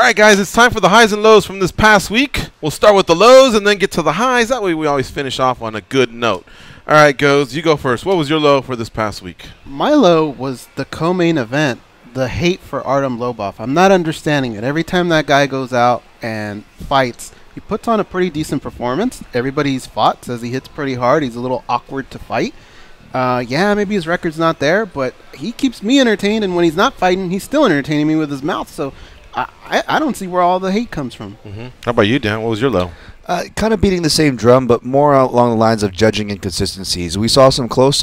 right, guys, it's time for the highs and lows from this past week. We'll start with the lows and then get to the highs. That way we always finish off on a good note. All right, Goes, you go first. What was your low for this past week? My low was the co-main event, the hate for Artem Lobov. I'm not understanding it. Every time that guy goes out and fights, he puts on a pretty decent performance. Everybody he's fought says he hits pretty hard. He's a little awkward to fight. Yeah, maybe his record's not there, but he keeps me entertained, and when he's not fighting, he's still entertaining me with his mouth. So I don't see where all the hate comes from. How about you, Dan? What was your low? Kind of beating the same drum, but more along the lines of judging inconsistencies. We saw some close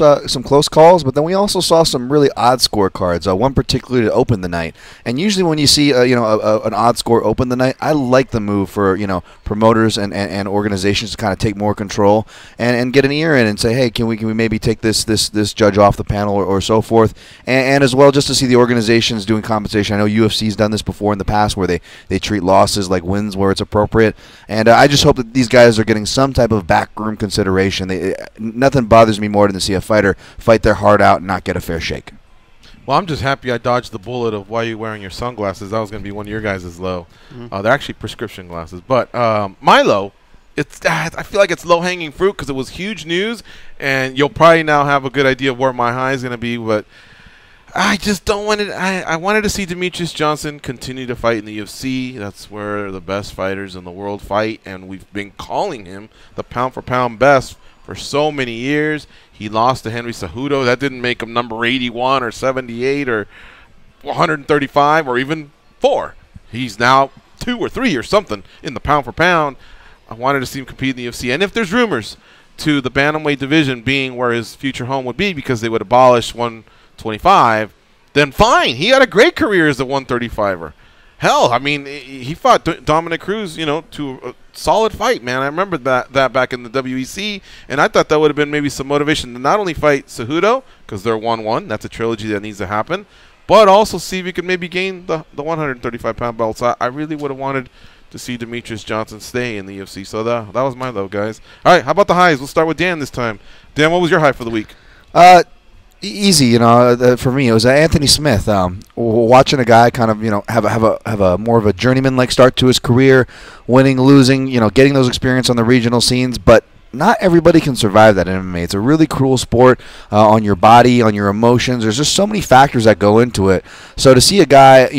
calls, but then we also saw some really odd scorecards. One particularly to open the night. And usually when you see an odd score open the night, I like the move for promoters and organizations to kind of take more control and get an ear in and say, hey, can we maybe take this judge off the panel or so forth, and as well just to see the organizations doing compensation. I know UFC's done this before in the past where they treat losses like wins where it's appropriate, and I just hope that these guys are getting some type of backroom consideration. Nothing bothers me more than to see a fighter fight their heart out and not get a fair shake. Well, I'm just happy I dodged the bullet of why you wearing your sunglasses. That was going to be one of your guys' low. They're actually prescription glasses. But my low, I feel like it's low-hanging fruit because it was huge news, and you'll probably now have a good idea of where my high is going to be. But I just don't want it. I wanted to see Demetrius Johnson continue to fight in the UFC. That's where the best fighters in the world fight, and we've been calling him the pound-for-pound best for so many years. He lost to Henry Cejudo. That didn't make him number 81 or 78 or 135 or even 4. He's now 2 or 3 or something in the pound-for-pound. I wanted to see him compete in the UFC. And if there's rumors to the bantamweight division being where his future home would be because they would abolish 125, then fine. He had a great career as a 135er. Hell, I mean, he fought Dominic Cruz, to a solid fight, man. I remember that back in the WEC, and I thought that would have been maybe some motivation to not only fight Cejudo, because they're 1-1, that's a trilogy that needs to happen, but also see if he could maybe gain the 135-pound belt. So I really would have wanted to see Demetrius Johnson stay in the UFC. So that was my low, guys. All right, how about the highs? We'll start with Dan this time. Dan, what was your high for the week? Easy, for me, it was Anthony Smith. Watching a guy kind of, have a more of a journeyman-like start to his career, winning, losing, getting those experience on the regional scenes, but not everybody can survive that in MMA. It's a really cruel sport on your body, on your emotions. There's just so many factors that go into it. So to see a guy,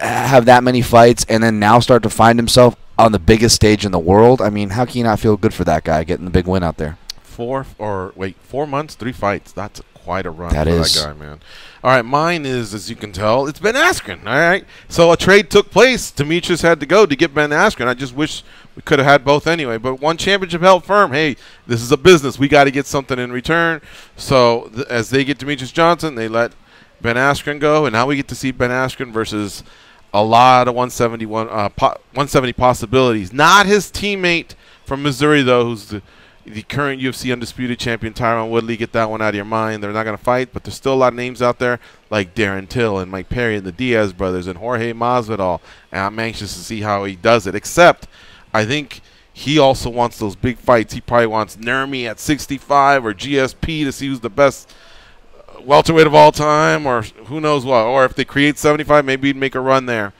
have that many fights and then now start to find himself on the biggest stage in the world, I mean, how can you not feel good for that guy getting the big win out there? 4 months, 3 fights. That's quite a run for that guy, man. All right, mine is, as you can tell, it's Ben Askren. All right, so a trade took place. Demetrius had to go to get Ben Askren. I just wish we could have had both anyway. But one championship held firm. Hey, this is a business. We got to get something in return. So as they get Demetrius Johnson, they let Ben Askren go, and now we get to see Ben Askren versus a lot of 170 possibilities. Not his teammate from Missouri though, who's the current UFC undisputed champion, Tyron Woodley. Get that one out of your mind. They're not going to fight, but there's still a lot of names out there like Darren Till and Mike Perry and the Diaz brothers and Jorge Masvidal, and I'm anxious to see how he does it, except I think he also wants those big fights. He probably wants Nurmi at 65 or GSP to see who's the best welterweight of all time, or who knows what. Or if they create 75, maybe he'd make a run there.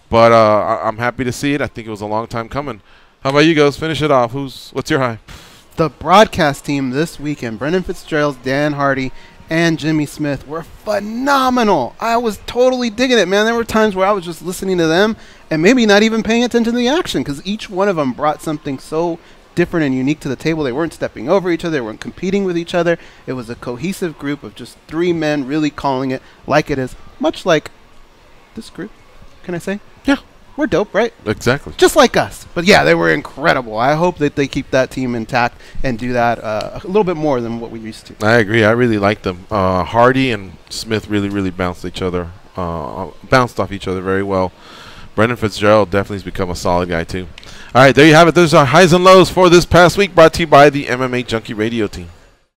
But I'm happy to see it. I think it was a long time coming. How about you guys? Finish it off. What's your high? The broadcast team this weekend, Brendan Fitzgerald, Dan Hardy, and Jimmy Smith, were phenomenal. I was totally digging it, man. There were times where I was just listening to them and maybe not even paying attention to the action because each one of them brought something so different and unique to the table. They weren't stepping over each other. They weren't competing with each other. It was a cohesive group of just 3 men really calling it like it is, much like this group, can I say? Yeah. We're dope, right? Exactly. Just like us. But, yeah, they were incredible. I hope that they keep that team intact and do that a little bit more than what we used to. I agree. I really like them. Hardy and Smith really bounced off each other very well. Brendan Fitzgerald definitely has become a solid guy, too. All right, there you have it. Those are highs and lows for this past week, brought to you by the MMA Junkie Radio team.